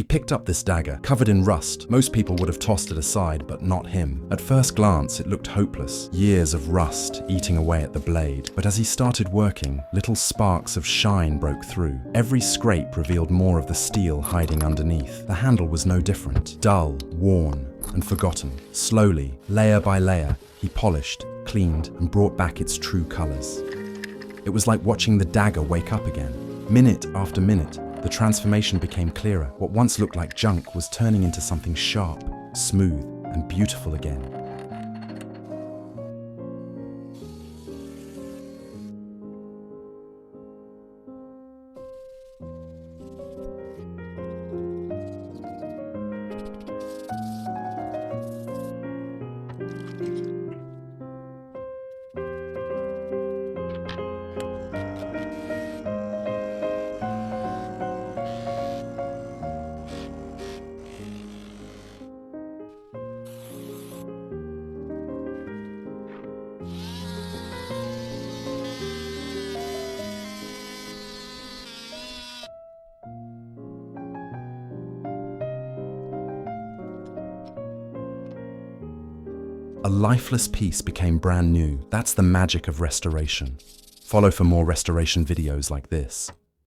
He picked up this dagger, covered in rust. Most people would have tossed it aside, but not him. At first glance, it looked hopeless. Years of rust eating away at the blade. But as he started working, little sparks of shine broke through. Every scrape revealed more of the steel hiding underneath. The handle was no different. Dull, worn, and forgotten. Slowly, layer by layer, he polished, cleaned, and brought back its true colors. It was like watching the dagger wake up again. Minute after minute, the transformation became clearer. What once looked like junk was turning into something sharp, smooth, and beautiful again. A lifeless piece became brand new. That's the magic of restoration. Follow for more restoration videos like this.